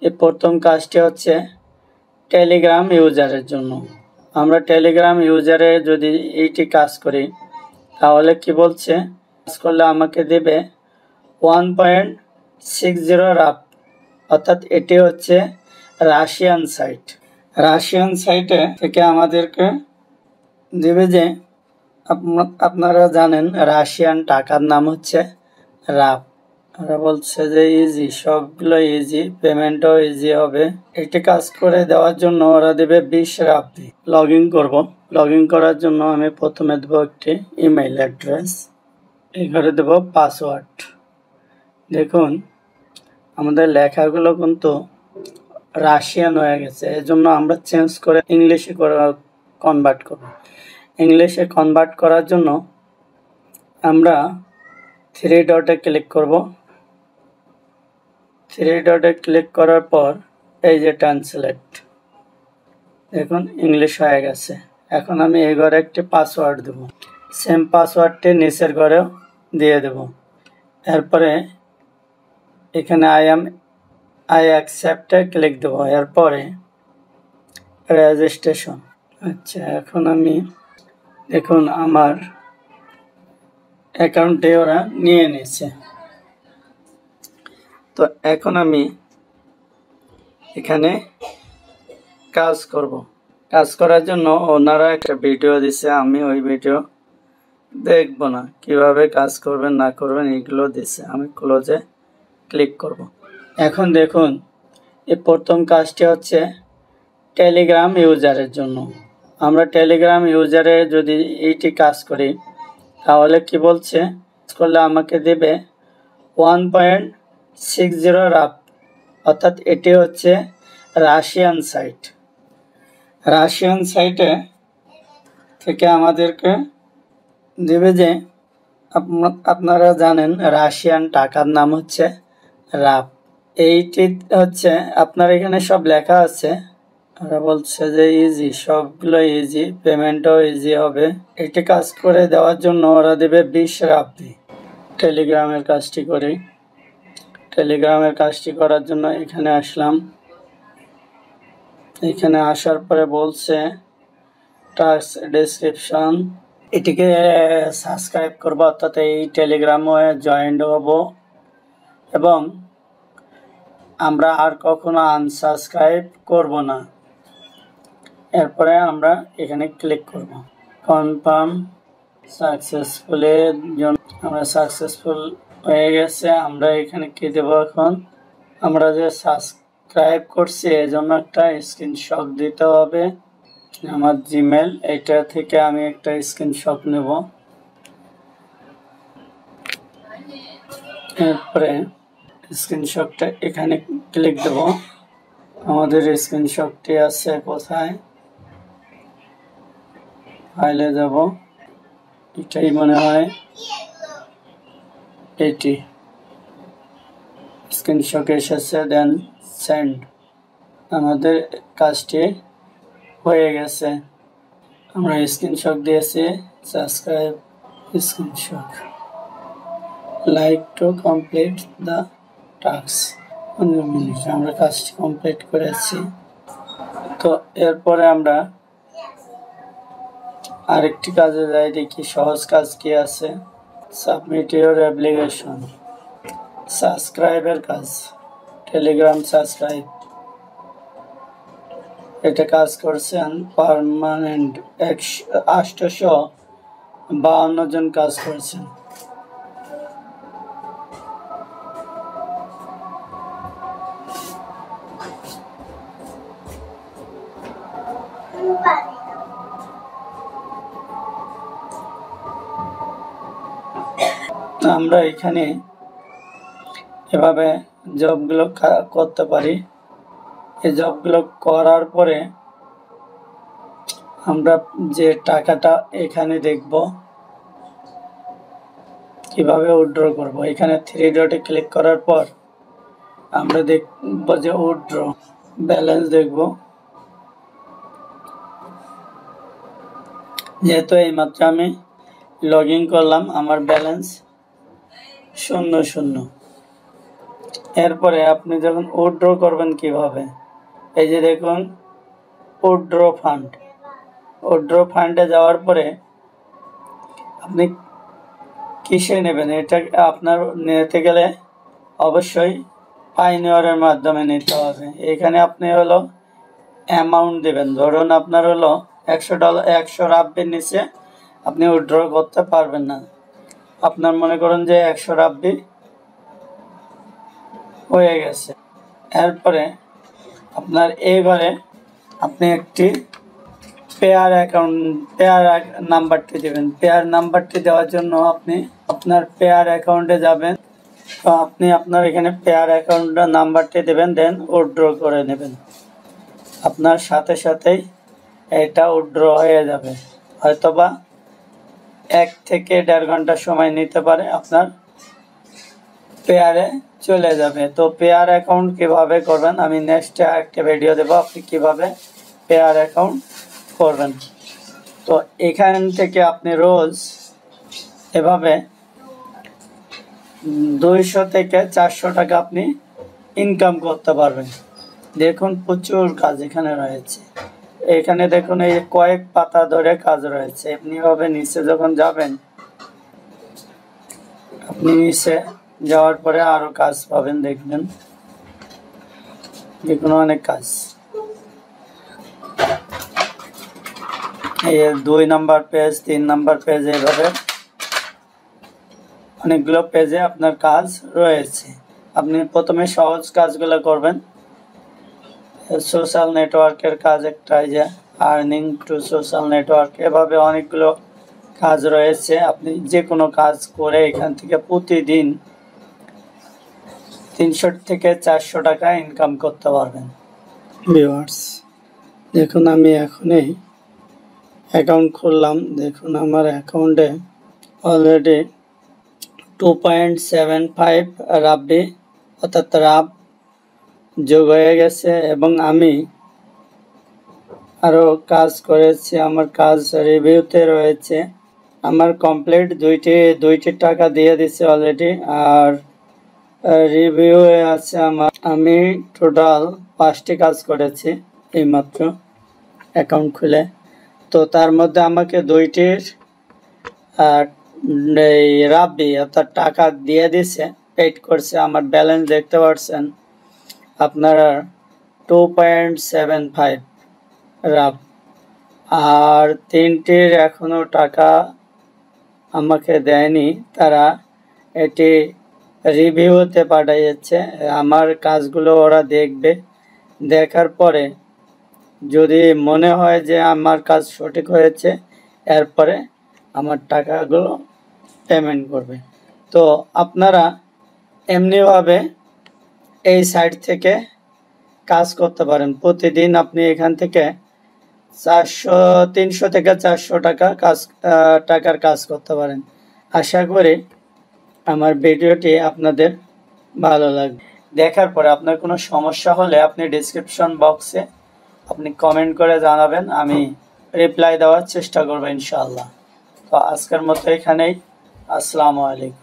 এই প্রথম কাজটি হচ্ছে টেলিগ্রাম ইউজারের জন্য। আমরা টেলিগ্রাম ইউজারে যদি এইটি কাজ করি তাহলে কি বলছে, কাজ করলে আমাকে দেবে 1.60 রাপ, অর্থাৎ এটি হচ্ছে রাশিয়ান সাইট। রাশিয়ান সাইটে থেকে আমাদেরকে দেবে যে আপনারা জানেন রাশিয়ান টাকার নাম হচ্ছে রাপ। ওরা বলছে যে ইজি, সবগুলো ইজি, পেমেন্টও ইজি হবে। এটি কাজ করে দেওয়ার জন্য ওরা দেবে 20 রাপ। লগ ইন করবো। লগ ইন করার জন্য আমি প্রথমে দেবো একটি ইমেইল অ্যাড্রেস, এখানে দেবো পাসওয়ার্ড। দেখুন আমাদের লেখাগুলো কিন্তু রাশিয়ান হয়ে গেছে, এজন্য আমরা চেঞ্জ করে ইংলিশে কনভার্ট করব। ইংলিশে কনভার্ট করার জন্য আমরা 3 ডটে ক্লিক করব। 3 ডটে ক্লিক করার পর এই যে ট্রান্সলেট, দেখুন ইংলিশ হয়ে গেছে। এখন আমি এই ঘরে একটি পাসওয়ার্ড দেব, সেম পাসওয়ার্ডটি নিচের ঘরেও দিয়ে দেব। এরপরে এখানে আই অ্যাকসেপ্টে ক্লিক দেব। এরপরে রেজিস্ট্রেশন। আচ্ছা, এখন আমি দেখুন আমার অ্যাকাউন্টে ওরা নিয়ে নিয়েছে। তো এখন আমি এখানে কাজ করব। কাজ করার জন্য ওনারা একটা ভিডিও দিছে, আমি ওই ভিডিও দেখব না, কিভাবে কাজ করবেন না করবেন এগুলো দিছে। আমি ক্লোজে ক্লিক করব। এখন দেখুন এই প্রথম কাজটি হচ্ছে টেলিগ্রাম ইউজারের জন্য। আমরা টেলিগ্রাম ইউজারে যদি এইটি কাজ করি তাহলে কি বলছে, কাজ করলে আমাকে দেবে 1.60 রাপ, অর্থাৎ এটি হচ্ছে রাশিয়ান সাইট। রাশিয়ান সাইটে থেকে আমাদেরকে দেবে যে আপনারা জানেন রাশিয়ান টাকার নাম হচ্ছে রাপ। এইটি হচ্ছে আপনার এখানে সব লেখা আছে। ওরা বলছে যে ইজি, সবগুলো ইজি, পেমেন্টও ইজি হবে। এটি কাজ করে দেওয়ার জন্য ওরা দেবে 20 রাপ। টেলিগ্রামের কাজটি করি। টেলিগ্রামের কাজটি করার জন্য এখানে আসলাম। এখানে আসার পরে বলছে টাস্ক ডেসক্রিপশন, এটিকে সাবস্ক্রাইব করব, অর্থাৎ এই টেলিগ্রামে জয়েন্ট হব এবং আমরা আর কখনো আনসাবস্ক্রাইব করব না। এরপরে আমরা এখানে ক্লিক করব। কনফার্ম সাকসেসফুলের জন্য আমরা সাকসেসফুল হয়ে গেছে। আমরা এখানে কি দেব, এখন আমরা যে সাবস্ক্রাইব করছি এই জন্য একটা স্ক্রিনশট দিতে হবে। আমার জিমেল, এটা থেকে আমি একটা স্ক্রিনশট নেব। এরপরে স্ক্রিনশটটা এখানে ক্লিক দেব। আমাদের স্ক্রিনশটটি আছে কোথায়, ফাইলে যাব, এটাই মনে হয়, এটি স্ক্রিনশট এসেছে, দেন সেন্ড। আমাদের কাজটি হয়ে গেছে, আমরা স্ক্রিনশট দিয়েছি। Subscribe screenshot, like to complete the task. 15 minute আমরা কাজটি কমপ্লিট করেছি। তো এরপরে আমরা আরেকটি কাজে যাই, দেখি সহজ কাজ কি আছে। সাবমিট ইউর অ্যাপ্লিকেশন, সাবস্ক্রাইবের কাজ, টেলিগ্রাম সাবস্ক্রাইব। এটা কাজ করছেন পার্মানেন্ট 852 জন কাজ করছেন। আমরা এখানে এভাবে জবগুলো করতে পারি। এই জবগুলো করার পরে আমরা যে টাকাটা এখানে দেখব কিভাবে উইথড্র করব। এখানে 3 ডটে ক্লিক করার পর আমরা দেখব যে উইথড্র ব্যালেন্স দেখব। যেহেতু এইমাত্র আমি লগ ইন করলাম, আমার ব্যালেন্স 0 0। এরপরে আপনি যখন উইথড্র করবেন কিভাবে, এই যে দেখুন উইথড্র ফান্ড। উইথড্র ফান্ডে যাওয়ার পরে আপনি কিসে নেবেন, এটা আপনার নিতে গেলে অবশ্যই পাইনিয়রের মাধ্যমে নিতে হবে। এখানে আপনি হলো অ্যামাউন্ট দেবেন, ধরুন আপনার হলো $100, 100 রাব্বির নিচে আপনি উইথড্র করতে পারবেন না। আপনার মনে করেন যে 100 রাব্বি হয়ে গেছে। এরপরে আপনার এইবারে আপনি একটি পেয়ার নাম্বারটি দেবেন। পেয়ার নাম্বারটি দেওয়ার জন্য আপনি আপনার পেয়ার অ্যাকাউন্টে যাবেন। তো আপনি আপনার এখানে পেয়ার অ্যাকাউন্টের নাম্বারটি দেবেন, দেন উইথড্র করে নেবেন। আপনার সাথে সাথেই এটা উইথড্র হয়ে যাবে, হয়তোবা 1 থেকে 1.5 ঘন্টা সময় নিতে পারে, আপনার পেয়ারে চলে যাবে। তো পেয়ার অ্যাকাউন্ট কিভাবে করবেন আমি নেক্সটে একটা ভিডিও দেবো, আপনি কিভাবে পেয়ার অ্যাকাউন্ট করবেন। তো এখান থেকে আপনি রোজ এভাবে 200 থেকে 400 টাকা আপনি ইনকাম করতে পারবেন। দেখুন প্রচুর কাজ এখানে রয়েছে। এখানে দেখুন এই কয়েক পাতা ধরে কাজ রয়েছে। আপনি এভাবে নিচে যখন যাবেন, আপনি নিচে যাওয়ার পরে আরো কাজ পাবেন, দেখবেন যেকোনো অনেক কাজ। এই 2 নাম্বার পেজ, 3 নাম্বার পেজ, এইভাবে অনেকগুলো পেজে আপনার কাজ রয়েছে। আপনি প্রথমে সহজ কাজগুলো করবেন। সোশ্যাল নেটওয়ার্কের কাজ একটা, যে আর্নিং টু সোশ্যাল নেটওয়ার্ক, এভাবে অনেকগুলো কাজ রয়েছে। আপনি যে কোনো কাজ করে এখান থেকে প্রতিদিন 300 থেকে 400 টাকা ইনকাম করতে পারবেন। ভিউয়ার্স দেখুন আমি এখনই অ্যাকাউন্ট খুললাম। দেখুন আমার অ্যাকাউন্টে অলরেডি 2.75 রাব্বি অর্থাৎ রাব যোগ হয়ে গেছে, এবং আমি আরও কাজ করেছি। আমার কাজ রিভিউতে রয়েছে। আমার কমপ্লিট দুইটি টাকা দিয়ে দিচ্ছে অলরেডি, আর রিভিউ আছে আমার। আমি টোটাল 5টি কাজ করেছি এইমাত্র অ্যাকাউন্ট খুলে। তো তার মধ্যে আমাকে 2টির রাব্বি অর্থাৎ টাকা দিয়ে দিছে, পেড করছে। আমার ব্যালেন্স দেখতে পাচ্ছেন আপনারা 2.75 রাব, আর 3টির এখনো টাকা আমাকে দেয়নি। তারা এটি রিভিউতে পাঠিয়েছে। আমার কাজগুলো ওরা দেখবে, দেখার পরে যদি মনে হয় যে আমার কাজ সঠিক হয়েছে, এরপরে আমার টাকাগুলো পেমেন্ট করবে। তো আপনারা এমনিভাবে এই সাইট থেকে কাজ করতে পারেন। প্রতিদিন আপনি এখান থেকে 300 থেকে 400 টাকার কাজ করতে পারেন। আশা করি আমার ভিডিওটি আপনাদের ভালো লাগবে। দেখার পরে আপনার কোনো সমস্যা হলে আপনি ডেসক্রিপশন বক্সে আপনি কমেন্ট করে জানাবেন, আমি রিপ্লাই দেওয়ার চেষ্টা করব ইনশাআল্লাহ। তো আজকের মতো এখানেই। আসসালামু আলাইকুম।